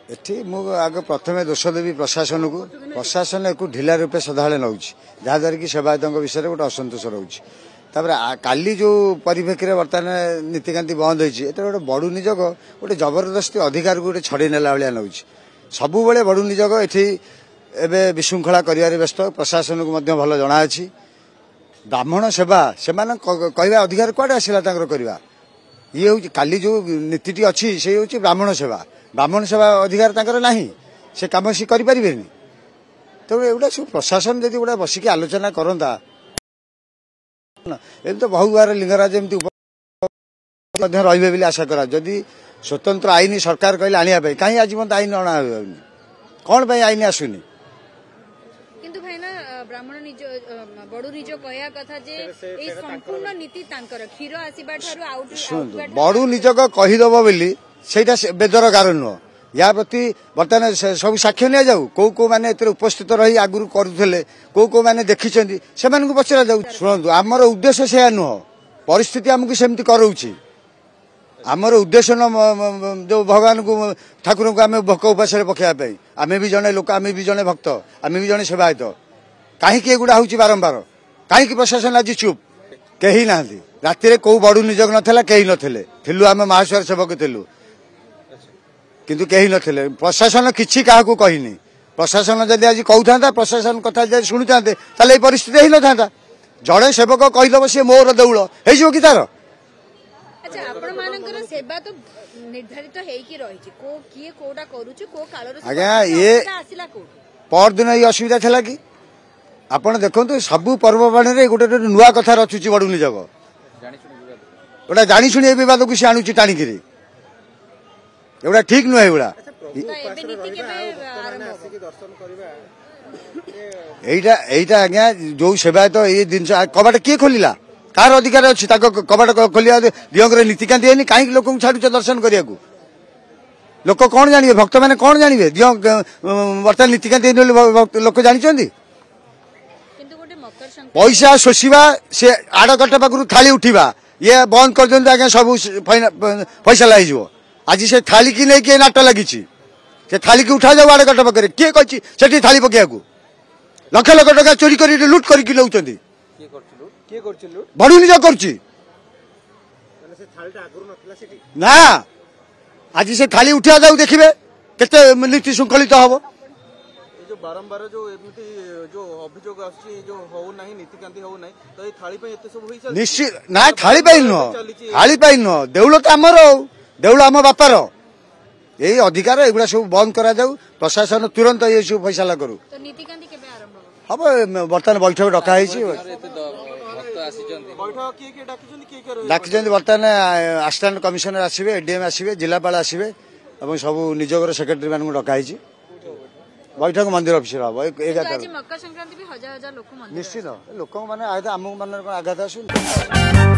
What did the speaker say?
एठी मु आग प्रथमे दोष देवी प्रशासन को प्रशासन एक ढिला रूपे सदाबले नौ जहाद्वारा कि सेवायत विषय में गोटे असंतोष रोचे काली जो परिप्रेक्षी बर्तमान नीतिकांति बंद होती गोटे बड़ू निजोग गोटे जबरदस्ती अधिकार को गोटे छड़ी नेला भाया नौ सबु बड़ू निजोग ये विशृंखला कर व्यस्त प्रशासन को भल जना ब्राह्मण सेवा से कहवा अधिकार कुआडे आसला करवा ये हूँ काली जो नीति अच्छी से हूँ ब्राह्मण सेवा अधिकार ना से कम सी करें तेणु एगुटा सब प्रशासन जब गोटे बसिक आलोचना करता ये तो बहु बार लिंगराज एमती रे आशा करा जदि स्वतंत्र आईन सरकार कहले आने कहीं आज मत आईन अणा कौन आईन आसुनी ब्राह्मण निज बड़ू निज कहया कथा जे ए संपूर्ण नीति तांकर क्षीर आसीबा थारु आउट बड़ू निजक कहीदब बोली सेटा बेदर कारण नुह या प्रति बर्तमान सब साक्ष्य नि जाऊ कौ कौ माने उपस्थित रही आगुरी करुले कौ माने देखी से पचरा जाऊ शुणु आमर उद्देश्य से नुह परिस्थिति आमको सेमती कराऊँ आमर उद्देश्य न जो भगवान को ठाकुर को आम भोक उपास पकाइबा आम भी जड़े लोक आम भी जड़े भक्त आम भी जड़े सेवायत कहीं एगुड़ा हूँ बारंबार कहीं प्रशासन आज चुप कहीं ना राति कौ बड़ू निजोग नाला कहीं नथिलु आम महास्वर सेवक थिलु किंतु कहीं नथिले प्रशासन किछि काहाकू कहिनी प्रशासन जदि आज कहता प्रशासन कथा जदि शुणी था परिस्थिति ही न था जड़े सेवक कहीदब सी मोर दौड़ हो कि तार अच्छा आपण मानकर सेवा तो निर्धारित हेकी रहिछि को किए कोडा करूछि को कालर आज्ञा ये आसिला को पर दिन ये असुविधा थिला कि आपण देखंतु सबु पर्वबाणी रे गोटे नुआ कथा रचुछि बडू निजग गोटा जानी शुणी विवाद को सी आणुछि टाणिकी एगुड़ा ठीक नुह एगुड़ा एटा आज्ञा जो सेवायत ये जिन कबाट किए खोलिला कार अधिकार अच्छी कबाट खोलिया दिहर नीतिकांति है कहीं लोक छाड़ दर्शन करने को लोक कौन जानवे भक्त मैंने कौन जानवे दिह बर्तमान नीतिकांति लोक जानी पैसा शोषा से आड़कट पाखु थाली उठा ये बंद कर दिखाँ आज्ञा सब फैसला हो आज से थाली की नहीं किए नाट लगी से थाली की उठा जाऊ आड़कट पाखे किए कही थाली पकड़ लक्ष लक्ष टका चोरी कर लुट करके नौ बड़ू निज कर ना आज से थाली उठा जाऊ देखिए केते नीति श्रृंखलित हम बारंबार जो जो अभियोग जो हो नहीं नीतिकांति हो नहीं तो ये थाली पे एते सब होई चल निश्चित ना थाली पे नुह देउल तो आमर देउल आम बापार यही अधिकार एगुड़ा सब बंद करा जाऊ प्रशासन तुरंत ये सब फैसला करू तो नीतिकांति केबे आरंभ हम बर्तमान बैठक डका डाकी बर्तमान असिस्टेंट कमिशनर आसवे एडीएम आसवे जिलापाल आसवे और सब निजोगर सेक्रेटरी मान डका बैठक मंदिर ऑफिस हम मकर संक्रांति भी हजार हजार लोक निश्चित लोक मैंने आम मान आघात आस